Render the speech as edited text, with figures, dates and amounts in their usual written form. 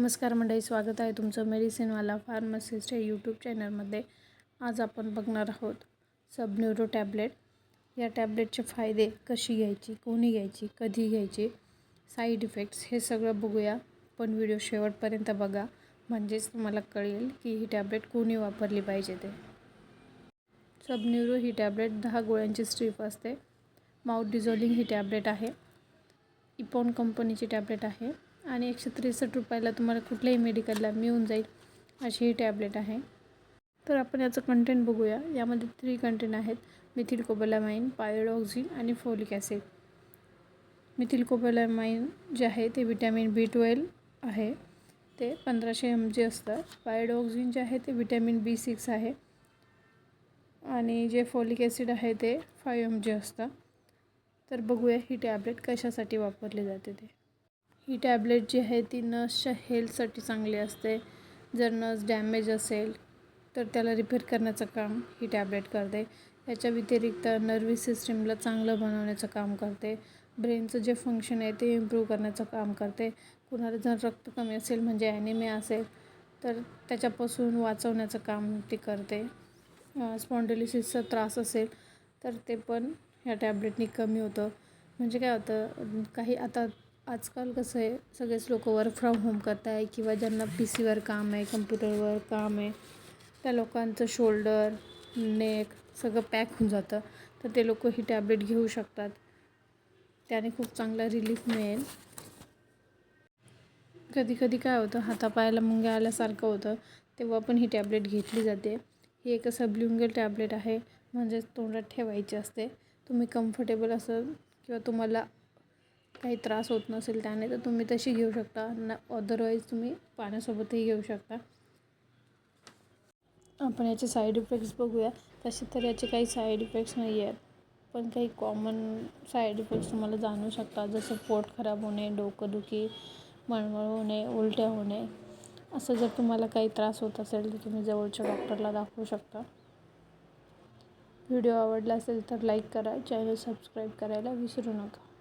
नमस्कार मंडळी, स्वागत आहे तुमचं मेडिसिनवाला फार्मासिस्ट या यूट्यूब चॅनलमध्ये. आज आपण बघणार आहोत सबन्यूरो टॅब्लेट. या टॅब्लेटचे फायदे, कशी घ्यायची, कोणी घ्यायची, कधी घ्यायची, साईड इफेक्ट्स हे सगळं बघूया. पण व्हिडिओ शेवटपर्यंत बघा, म्हणजेच तुम्हाला कळेल की ही टॅब्लेट कोणी वापरली पाहिजे ते. सबन्यूरो ही टॅब्लेट 10 गोळ्यांची स्ट्रीप असते. माउथ डिझॉल्विंग ही टॅब्लेट आहे. इपॉन कंपनीची टॅब्लेट आहे आणि 163 रुपयाला तुम्हाला कुठल्याही मेडिकलला मिळून जाईल अशी ही टॅब्लेट आहे. तर आपण याचं कंटेंट बघूया. यामध्ये 3 कंटेंट आहेत: मिथिलकोबॅलामाइन, पायरोक्सिन आणि फोलिक ॲसिड. मिथिलकोबॅलामाइन जे आहे ते व्हिटॅमिन B12 आहे, ते 1500 mg असतं. पायरोक्सिन जे आहे ते व्हिटॅमिन B6 आहे आणि जे फोलिक ॲसिड आहे ते 5 mg असतं. तर बघूया ही टॅब्लेट कशासाठी वापरली जाते ते. ही टॅब्लेट जी आहे ती नसच्या हेल्थसाठी चांगली असते. जर नस डॅमेज असेल तर त्याला रिपेअर करण्याचं काम ही टॅब्लेट करते. याच्या व्यतिरिक्त नर्व्हस सिस्टीमला चांगलं बनवण्याचं काम करते. ब्रेनचं जे फंक्शन आहे ते इम्प्रूव्ह करण्याचं काम करते. कुणाला जर रक्त कमी असेल म्हणजे ॲनिमिया असेल तर त्याच्यापासून वाचवण्याचं काम ती करते. स्पॉन्डिलोसिसचा त्रास असेल तर ते पण ह्या टॅब्लेटनी कमी होतं. म्हणजे काय होतं, काही आता आजकाल कसं आहे, सगळेच लोक वर्क फ्रॉम होम करत आहे किंवा ज्यांना PCवर काम आहे, कम्प्युटरवर काम आहे, त्या लोकांचं शोल्डर, नेक सगळं पॅक होऊन जातं. तर ते लोक ही टॅब्लेट घेऊ शकतात. त्याने खूप चांगला रिलीफ मिळेल. कधी कधी काय होतं, हातापायाला मुंग्या आल्यासारखं होतं, तेव्हा पण ही टॅब्लेट घेतली जाते. ही एक सबलिंग्युअल टॅब्लेट आहे, म्हणजेच तोंडात ठेवायची असते. तुम्ही कम्फर्टेबल असाल किंवा तुम्हाला काही त्रास होत नसेल त्याने तर तुम्ही तशी घेऊ शकता. अदरवाईज तुम्ही पाण्यासोबतही घेऊ शकता. आपण याचे साईड इफेक्ट्स बघूया. तसे तर याचे काही साईड इफेक्ट्स नाही आहेत, पण काही कॉमन साईड इफेक्ट्स तुम्हाला जाणवू शकतात. जसं पोट खराब होणे, डोकंदुखी, मळमळ होणे, उलट्या होणे. असं जर तुम्हाला काही त्रास होत असेल तर तुम्ही जवळच्या डॉक्टरला दाखवू शकता. व्हिडिओ आवडला असेल तर लाईक करा, चॅनल सबस्क्राईब करायला विसरू नका.